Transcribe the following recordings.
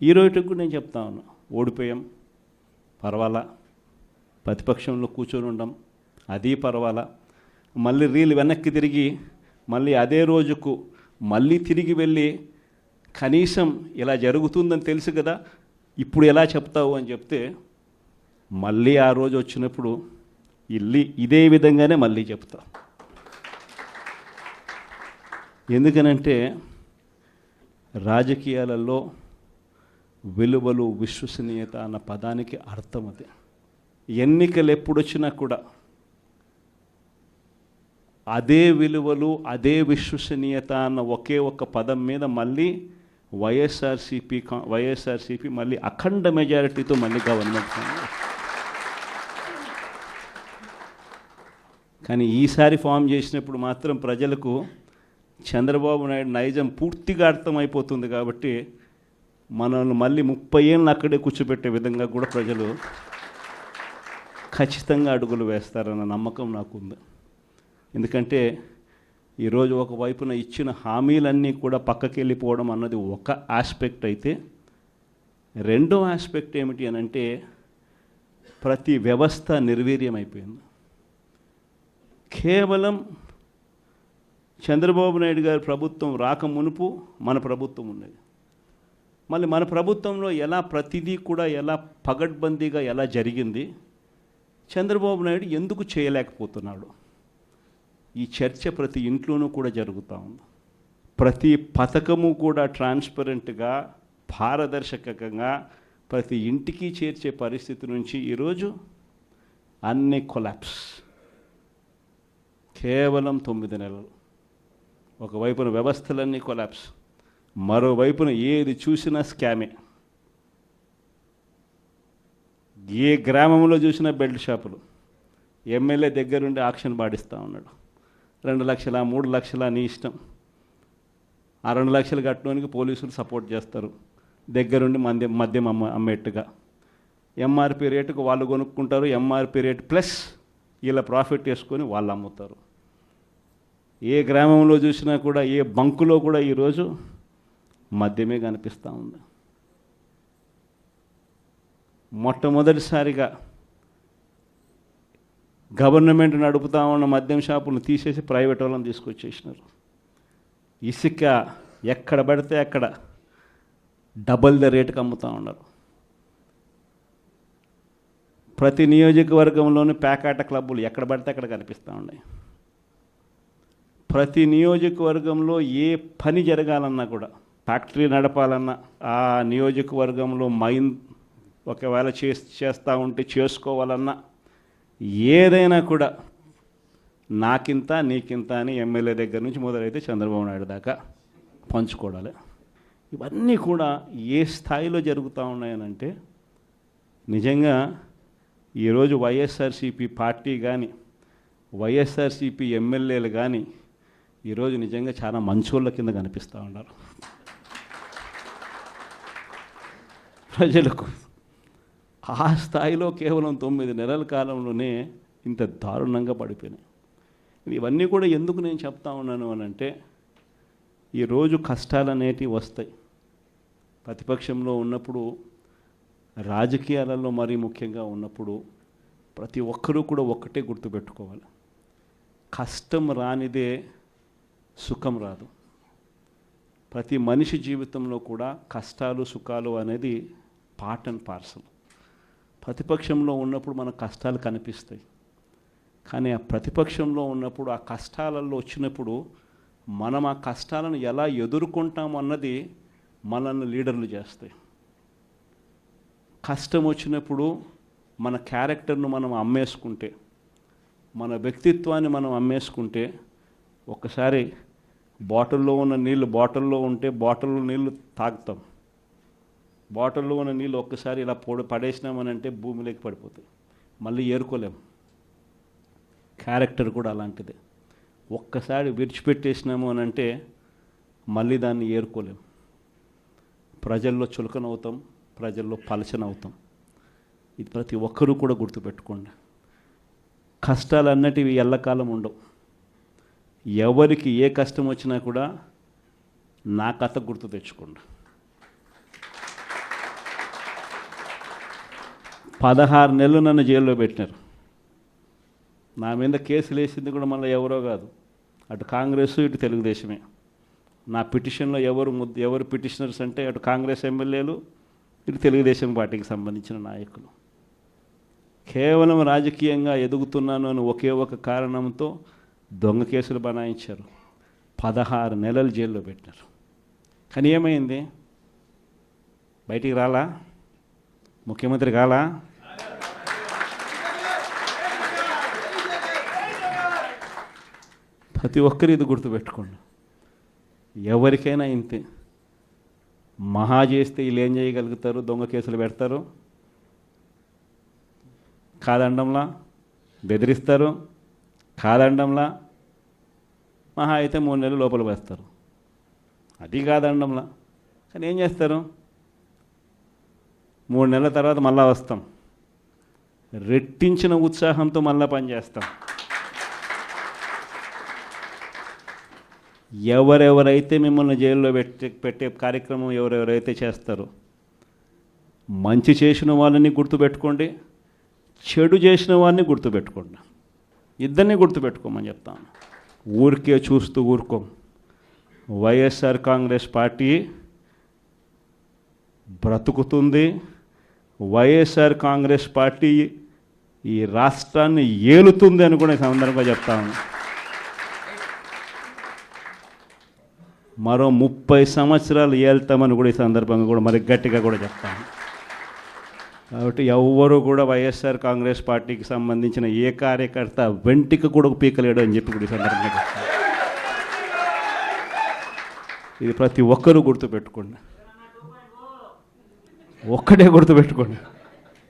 ఈ రోజుకి కూడా నేను చెప్తా ఉన్నా, ఓడిపోయాం పర్వాలా, ప్రతిపక్షంలో కూర్చొని ఉండం అది పర్వాలా, మళ్ళీ రీలు వెనక్కి తిరిగి మళ్ళీ అదే రోజుకు మళ్ళీ తిరిగి వెళ్ళి కనీసం ఇలా జరుగుతుందని తెలుసు కదా ఇప్పుడు ఎలా చెప్తావు అని చెప్తే మళ్ళీ ఆ రోజు వచ్చినప్పుడు ఇదే విధంగానే మళ్ళీ చెప్తా. ఎందుకనంటే రాజకీయాలలో విలువలు విశ్వసనీయత అన్న పదానికి అర్థం అది. ఎన్నికలు ఎప్పుడొచ్చినా కూడా అదే విలువలు అదే విశ్వసనీయత అన్న ఒకే ఒక్క పదం మీద మళ్ళీ వైఎస్ఆర్సీపీ మళ్ళీ అఖండ మెజారిటీతో మళ్ళీ గవర్నమెంట్. కానీ ఈసారి ఫామ్ చేసినప్పుడు మాత్రం ప్రజలకు చంద్రబాబు నాయుడు నైజం పూర్తిగా అర్థమైపోతుంది కాబట్టి మనల్ని మళ్ళీ 30 ఏళ్ళు అక్కడే కూర్చోబెట్టే విధంగా కూడా ప్రజలు ఖచ్చితంగా అడుగులు వేస్తారన్న నమ్మకం నాకుంది. ఎందుకంటే ఈరోజు ఒకవైపున ఇచ్చిన హామీలన్నీ కూడా పక్కకి వెళ్ళిపోవడం అన్నది ఒక ఆస్పెక్ట్ అయితే, రెండో ఆస్పెక్ట్ ఏమిటి అని అంటే ప్రతి వ్యవస్థ నిర్వీర్యం అయిపోయింది. కేవలం చంద్రబాబు నాయుడు గారి ప్రభుత్వం రాక మునుపు మన ప్రభుత్వం ఉన్నది. మళ్ళీ మన ప్రభుత్వంలో ఎలా ప్రతిదీ కూడా ఎలా పగడ్బందీగా ఎలా జరిగింది, చంద్రబాబు నాయుడు ఎందుకు చేయలేకపోతున్నాడు, ఈ చర్చ ప్రతి ఇంట్లోనూ కూడా జరుగుతూ ఉంది. ప్రతి పథకము కూడా ట్రాన్స్పరెంట్గా పారదర్శకంగా ప్రతి ఇంటికి చేర్చే పరిస్థితి నుంచి ఈరోజు అన్ని కొలాప్స్. కేవలం 9 నెలలు. ఒకవైపున వ్యవస్థలన్నీ కొలాప్స్, మరోవైపున ఏది చూసినా స్కామే. ఏ గ్రామంలో చూసినా బెల్ట్ షాపులు. ఎమ్మెల్యే దగ్గరుండి ఆక్షన్ పాడిస్తూ ఉన్నాడు. 2 లక్షల 3 లక్షల నీ ఇష్టం. ఆ 2 లక్షలు కట్టడానికి పోలీసులు సపోర్ట్ చేస్తారు, దగ్గరుండి మద్యం అమ్మేట్టుగా. ఎంఆర్పి రేటుకు వాళ్ళు కొనుక్కుంటారు, ఎంఆర్పి రేటు ప్లస్ ఇలా ప్రాఫిట్ వేసుకొని వాళ్ళు అమ్ముతారు. ఏ గ్రామంలో చూసినా కూడా ఏ బంకులో కూడా ఈరోజు మద్యమే కనిపిస్తూ ఉంది. మొట్టమొదటిసారిగా గవర్నమెంట్ నడుపుతా ఉన్న మద్యం షాపులను తీసేసి ప్రైవేట్ వాళ్ళని తీసుకొచ్చేసినారు. ఇసుక ఎక్కడ పడితే అక్కడ డబల్ ద రేటుకి అమ్ముతూ ఉన్నారు. ప్రతి నియోజకవర్గంలోని పేకాట క్లబ్బులు ఎక్కడ పడితే అక్కడ కనిపిస్తూ ఉన్నాయి. ప్రతి నియోజకవర్గంలో ఏ పని జరగాలన్నా కూడా, ఫ్యాక్టరీ నడపాలన్నా, ఆ నియోజకవర్గంలో మైన్ ఒకవేళ చేస్తూ ఉంటే చేసుకోవాలన్నా, ఏదైనా కూడా నాకింత నీకింత అని ఎమ్మెల్యే దగ్గర నుంచి మొదలైతే చంద్రబాబు నాయుడు దాకా పంచుకోవడాలి. ఇవన్నీ కూడా ఏ స్థాయిలో జరుగుతూ ఉన్నాయనంటే నిజంగా ఈరోజు వైఎస్ఆర్సీపీ పార్టీ కానీ వైఎస్ఆర్సీపీ ఎమ్మెల్యేలు కానీ ఈరోజు నిజంగా చాలా మంచోళ్ళ కింద కనిపిస్తూ ఉన్నారు ప్రజలకు. ఆ స్థాయిలో కేవలం 9 నెలల కాలంలోనే ఇంత దారుణంగా పడిపోయినాయి. ఇవన్నీ కూడా ఎందుకు నేను చెప్తా ఉన్నాను అని అంటే, ఈరోజు కష్టాలు అనేటివి వస్తాయి. ప్రతిపక్షంలో ఉన్నప్పుడు, రాజకీయాలలో మరీ ముఖ్యంగా ఉన్నప్పుడు ప్రతి ఒక్కరూ కూడా ఒక్కటే గుర్తుపెట్టుకోవాలి, కష్టం రానిదే సుఖం రాదు. ప్రతి మనిషి జీవితంలో కూడా కష్టాలు సుఖాలు అనేది పార్ట్ అండ్ పార్సల్. ప్రతిపక్షంలో ఉన్నప్పుడు మన కష్టాలు కనిపిస్తాయి, కానీ ఆ ప్రతిపక్షంలో ఉన్నప్పుడు ఆ కష్టాలలో వచ్చినప్పుడు మనం ఆ కష్టాలను ఎలా ఎదుర్కొంటాం అన్నది మనల్ని లీడర్లు చేస్తాయి. కష్టం వచ్చినప్పుడు మన క్యారెక్టర్ను మనం అమ్మేసుకుంటే, మన వ్యక్తిత్వాన్ని మనం అమ్మేసుకుంటే, ఒకసారి బాటిల్లో ఉన్న నీళ్ళు బాటిల్లో ఉంటే బాటిల్లో నీళ్ళు తాగుతాం. బాటిల్లో ఉన్న నీళ్ళు ఒక్కసారి ఇలా పడేసినామని అంటే భూమిలోకి పడిపోతాయి, మళ్ళీ ఏరుకోలేం. క్యారెక్టర్ కూడా అలాంటిదే. ఒక్కసారి విడిచిపెట్టేసినాము అని అంటే మళ్ళీ దాన్ని ఏరుకోలేం. ప్రజల్లో చులకనవుతాం, ప్రజల్లో పలచనవుతాం. ఇది ప్రతి ఒక్కరూ కూడా గుర్తుపెట్టుకోండి. కష్టాలు అన్నటివి ఎల్లకాలం ఉండవు. ఎవరికి ఏ కష్టం వచ్చినా కూడా నా కథ గుర్తు తెచ్చుకోండి. 16 నెలలు నన్ను జైల్లో పెట్టినారు. నా మీద కేసులు వేసింది కూడా మళ్ళీ ఎవరో కాదు, అటు కాంగ్రెస్ ఇటు తెలుగుదేశమే. నా పిటిషన్లో ఎవరు పిటిషనర్స్ అంటే అటు కాంగ్రెస్ ఎమ్మెల్యేలు ఇటు తెలుగుదేశం పార్టీకి సంబంధించిన నాయకులు. కేవలం రాజకీయంగా ఎదుగుతున్నాను అని ఒకే ఒక కారణంతో దొంగ కేసులు బనాయించారు. 16 నెలలు జైల్లో పెట్టినారు. కానీ ఏమైంది? బయటికి రాలా? ముఖ్యమంత్రి కాలా? ప్రతి ఒక్కరు ఇది గుర్తుపెట్టుకోండి. ఎవరికైనా ఇంతే. మహా చేస్తే వీళ్ళు ఏం చేయగలుగుతారు? దొంగ కేసులు పెడతారు, కాదండంలా బెదిరిస్తారు, కాదండంలా మహా అయితే 3 నెలలు లోపల వేస్తారు, అది కాదండంలా. కానీ ఏం చేస్తారు? 3 నెలల తర్వాత మళ్ళా వస్తాం, రెట్టించిన ఉత్సాహంతో మళ్ళా పనిచేస్తాం. ఎవరెవరైతే మిమ్మల్ని జైల్లో పెట్టే కార్యక్రమం ఎవరెవరైతే చేస్తారో, మంచి చేసిన వాళ్ళని గుర్తుపెట్టుకోండి, చెడు చేసిన వాడిని గుర్తుపెట్టుకోండి. ఇద్దరిని గుర్తుపెట్టుకోమని చెప్తాను. ఊరికే చూస్తూ ఊరుకోం. వైఎస్ఆర్ కాంగ్రెస్ పార్టీ బ్రతుకుతుంది. వైఎస్ఆర్ కాంగ్రెస్ పార్టీ ఈ రాష్ట్రాన్ని ఏలుతుంది అని కూడా ఈ సందర్భంగా చెప్తాను. మరో 30 సంవత్సరాలు ఏళ్తామని కూడా ఈ సందర్భంగా కూడా మరి గట్టిగా కూడా చెప్తాను. కాబట్టి ఎవ్వరూ కూడా వైఎస్ఆర్ కాంగ్రెస్ పార్టీకి సంబంధించిన ఏ కార్యకర్త వెంటికి కూడా పీకలేడు అని చెప్పి కూడా ఈ సందర్భంగా చెప్తాను. ఇది ప్రతి ఒక్కరూ గుర్తుపెట్టుకోండి, ఒక్కటే గుర్తుపెట్టుకోండి.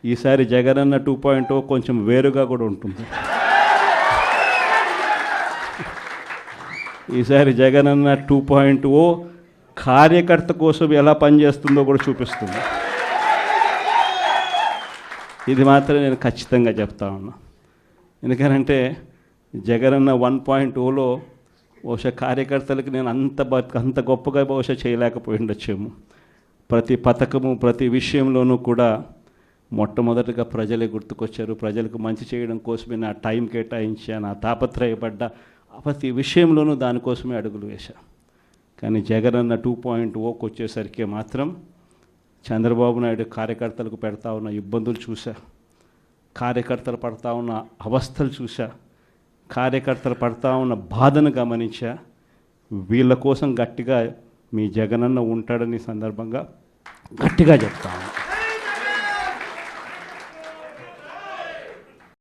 ఈసారి జగనన్న 2.0 కొంచెం వేరుగా కూడా ఉంటుంది. ఈసారి జగనన్న 2.0 కార్యకర్త కోసం ఎలా పనిచేస్తుందో కూడా చూపిస్తుంది. ఇది మాత్రం నేను ఖచ్చితంగా చెప్తా ఉన్నా. ఎందుకనంటే జగనన్న 1.0లో బహుశా కార్యకర్తలకి నేను అంత గొప్పగా బహుశా చేయలేకపోయి ఉండొచ్చేమో. ప్రతి పథకము ప్రతి విషయంలోనూ కూడా మొట్టమొదటిగా ప్రజలే గుర్తుకొచ్చారు. ప్రజలకు మంచి చేయడం కోసమే నా టైం కేటాయించా, నా తాపత్రయపడ్డా, ప్రతి విషయంలోనూ దానికోసమే అడుగులు వేశా. కానీ జగనన్న 2.0కి వచ్చేసరికి మాత్రం చంద్రబాబు నాయుడు కార్యకర్తలకు పెడతా ఉన్న ఇబ్బందులు చూసా, కార్యకర్తలు పడతా ఉన్న అవస్థలు చూసా, కార్యకర్తలు పడతా ఉన్న బాధను గమనించా. వీళ్ళ కోసం గట్టిగా మీ జగనన్న ఉంటాడని సందర్భంగా గట్టిగా చెప్తాను.